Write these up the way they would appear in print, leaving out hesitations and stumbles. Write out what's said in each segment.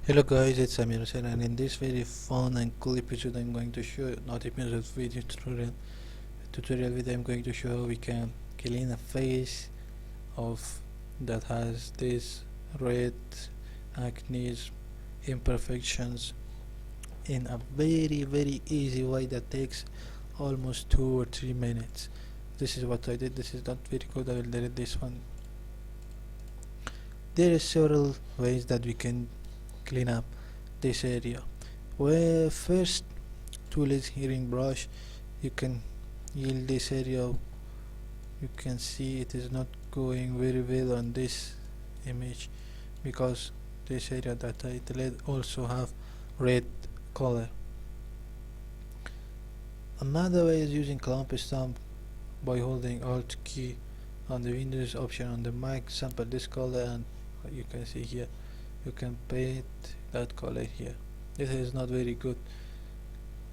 Hello guys, it's Amir Hussain, and in this very fun and cool episode I'm going to show, not episode, video tutorial video I'm going to show how we can clean a face of that has this red acne imperfections in a very easy way that takes almost 2 or 3 minutes. This is what I did. This is not very good. I will delete this one. There are several ways that we can clean up this area. Where first tool is hearing brush. You can heal this area. You can see it is not going very well on this image because this area that I deleted also have red color. Another way is using clamp stamp by holding alt key on the Windows option on the Mac. Sample this color and you can see here you can paint that color here. This is not very good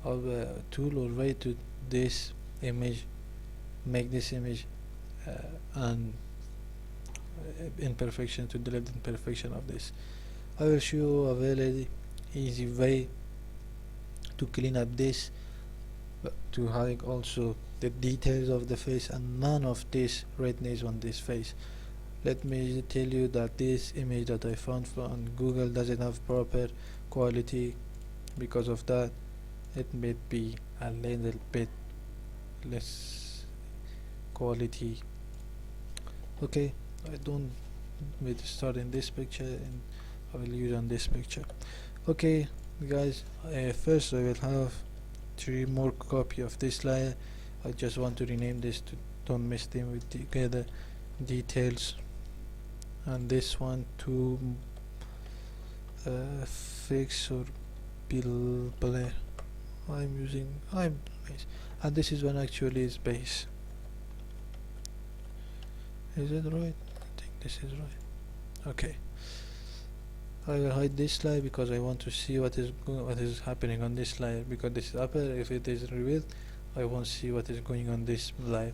of a tool or way to this image, make this image an imperfection, to delete imperfection of this. I will show you a very easy way to clean up this, to hide also the details of the face and none of this redness on this face. Let me tell you that this image that I found from Google doesn't have proper quality. Because of that it may be a little bit less quality. Okay, I don't need to start in this picture and I will use on this picture. Okay guys, first I will have 3 more copy of this layer. I just want to rename this to don't mess them with together details, and this one to fix or blur. I'm using base, and this is one actually is base. Is it right? I think this is right. Okay, I will hide this layer because I want to see what is happening on this layer, because this is upper. If it is revealed I won't see what is going on this layer.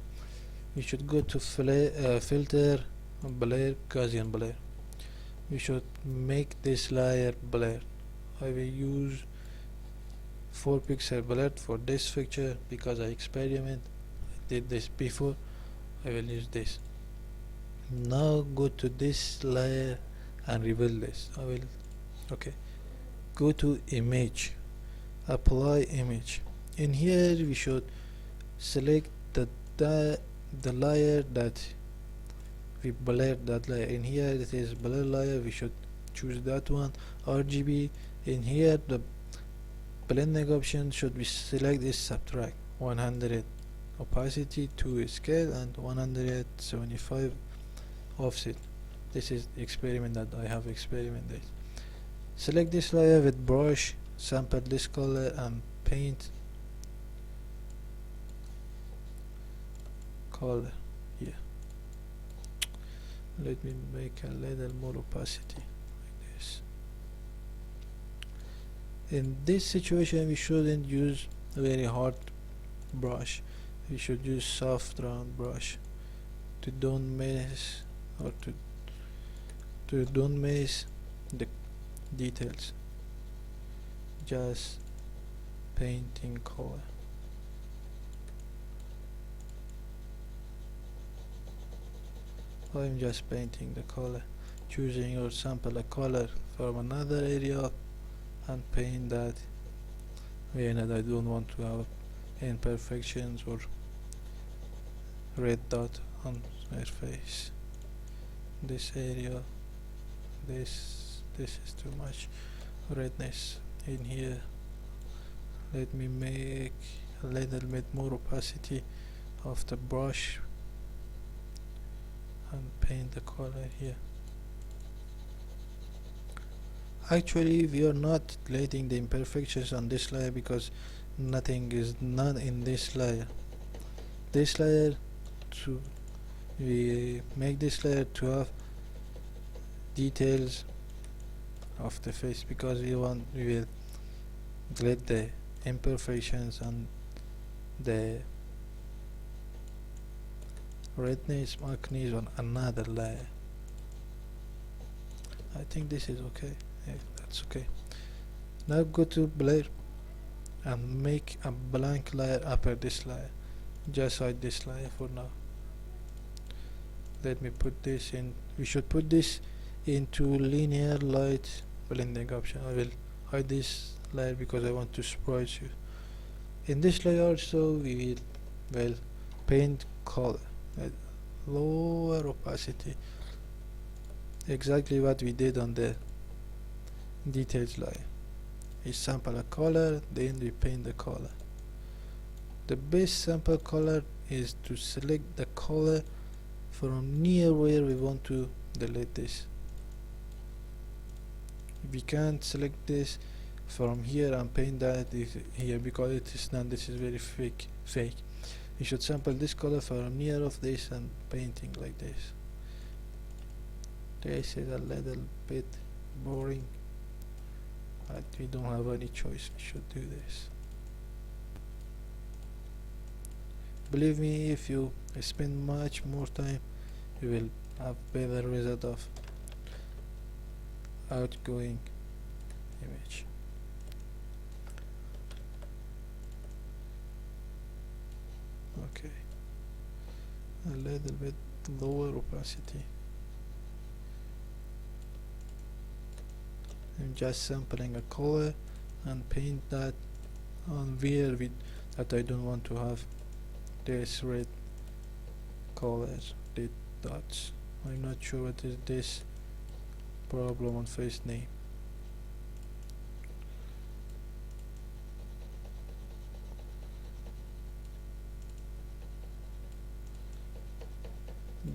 You should go to filter, blur, Gaussian blur. We should make this layer blur. I will use 4 pixel blur for this picture because I did this before. I will use this. Now go to this layer and reveal this. Okay, go to image, apply image. In here we should select the layer that we blurred, that layer. In here it is blur layer, we should choose that one. RGB, in here the blending option should be select is subtract 100 opacity, 2 scale and 175 offset. This is the experiment that I have experimented. Select this layer with brush, sample this color and paint color here. Let me make a little more opacity like this. In this situation we shouldn't use a very hard brush, we should use soft round brush to don't mess or to don't mess the details, just painting color. I'm just painting the color, choosing or sample a color from another area and paint that where I don't want to have imperfections or red dot on my face. This area, this is too much redness in here. Let me make a little bit more opacity of the brush and paint the color here. Actually we are not letting the imperfections on this layer because nothing is none in this layer. This layer, we make this layer to have details of the face because we will let the imperfections and the redness acne on another layer. I think this is okay. Yeah, that's okay. Now go to blur and make a blank layer upper this layer. Just hide this layer for now. Let me put this in. We should put this into linear light blending option. I will hide this layer because I want to surprise you. In this layer also we will paint color at lower opacity, exactly what we did on the details layer. We sample a color, then we paint the color. The best sample color is to select the color from near where we want to delete this. We can't select this from here and paint that here because it is not. This is very fake. We should sample this color from near of this and painting like this. This is a little bit boring, but we don't have any choice. We should do this. Believe me, if you spend much more time, you will have better result of outgoing image. Okay, a little bit lower opacity. I'm just sampling a color and paint that on where that I don't want to have this red colors, red dots. I'm not sure what is this problem on face name.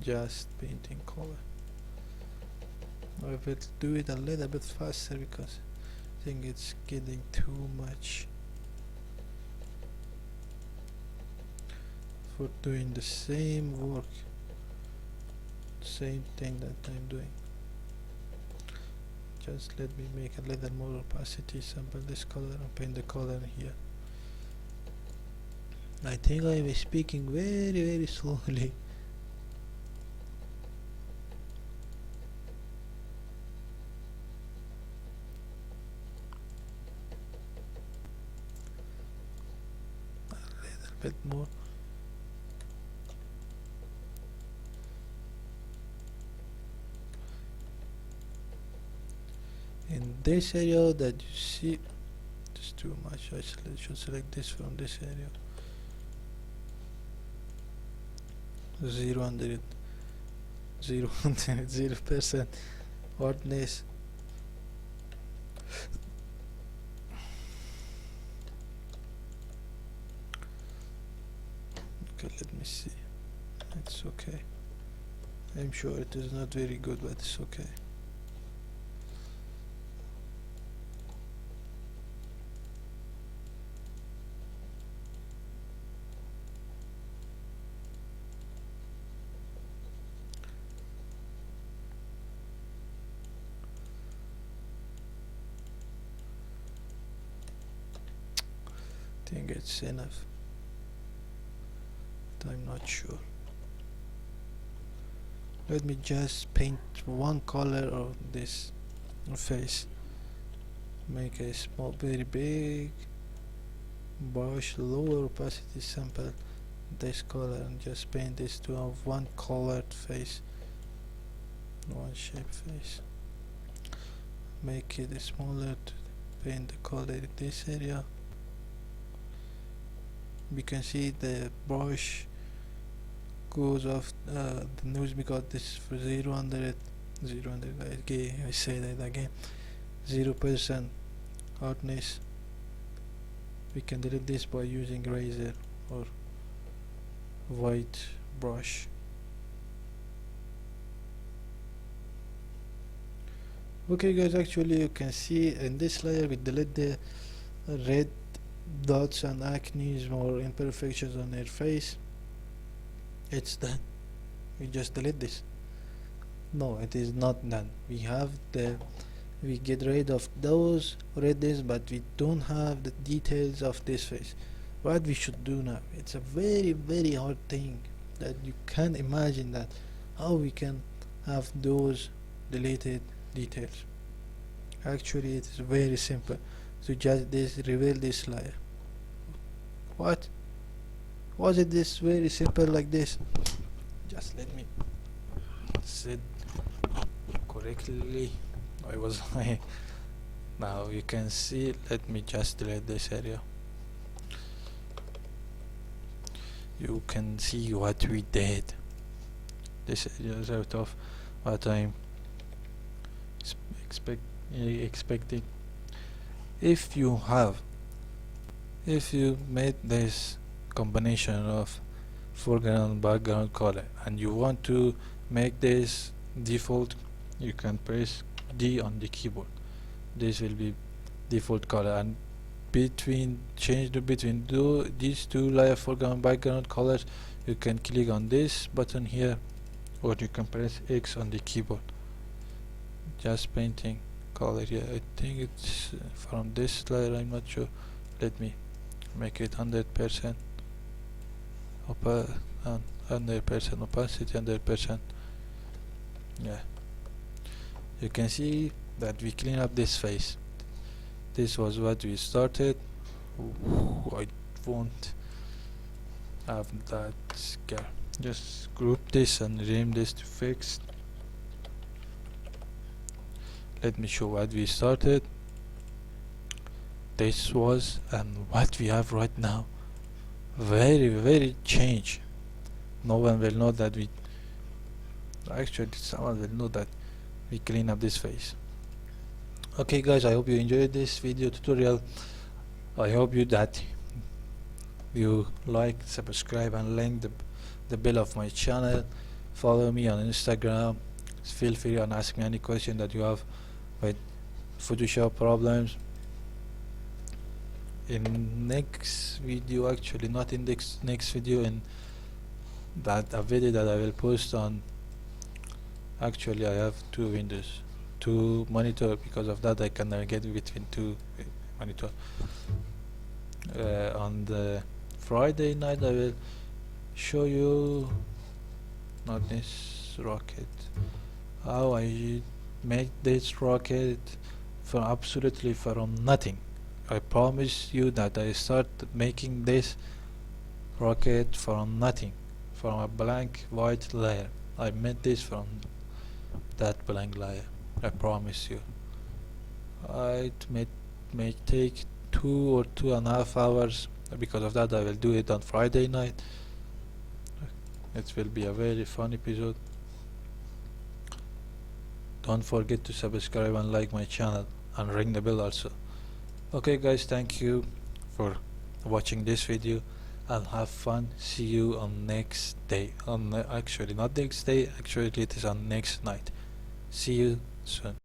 Just painting color. I will do it a little bit faster because I think it's getting too much for doing the same work, same thing that I'm doing. Just let me make a little more opacity, sample this color and paint the color here. I think I'm speaking very slowly. Bit more. In this area that you see, it's too much. I should select this from this area. 0%, 0% hardness. Okay, let me see. It's okay. I'm sure it is not very good, but it's okay. I think it's enough. I'm not sure. Let me just paint one color of this face. Make a small, very big brush, lower opacity, sample this color and just paint this to have one colored face, one shape face. Make it smaller to paint the color in this area. We can see the brush goes off the nose because this for 0%, okay, I say that again, 0% hardness. We can delete this by using razor or white brush. Okay guys, actually you can see in this layer we delete the red dots and acne or imperfections on her face. It's done. We just delete this. No, it is not done. We get rid of those redness, but we don't have the details of this face. What we should do now, it's a very hard thing that you can't imagine that how we can have those deleted details. Actually, it is very simple to just reveal this layer. What? Was it this very simple like this? Just let me sit correctly. I was lying. Now you can see, let me just delete this area. You can see what we did. This area is out of what I'm expecting. If you made this combination of foreground and background color and you want to make this default, you can press D on the keyboard. This will be default color, and between these two layer foreground and background colors, you can click on this button here, or you can press X on the keyboard. Just painting color here. I think it's from this layer, I'm not sure. Let me make it 100% 100% opacity, 100%. Yeah, you can see that we clean up this face. This was what we started. I won't have that scare. Just group this and rename this to fixed. Let me show what we started. This was, and what we have right now. Very change. No one will know that we, actually someone will know that we clean up this face. Okay guys, I hope you enjoyed this video tutorial. I hope that you like, subscribe and link the bell of my channel. Follow me on Instagram. Feel free and ask me any question that you have with Photoshop problems. In next video, actually not in this next video, in that a video that I will post on, actually I have two windows, two monitor, because of that I can navigate between two monitor. On the Friday night I will show you, not this rocket, how I made this rocket from absolutely from nothing. I promise you that I start making this rocket from nothing, from a blank white layer. I made this from that blank layer, I promise you. It may take 2 or 2.5 hours. Because of that I will do it on Friday night. It will be a very fun episode. Don't forget to subscribe and like my channel and ring the bell also. Okay guys, thank you for watching this video and have fun. See you on next day, on actually not next day, actually it is on next night. See you soon.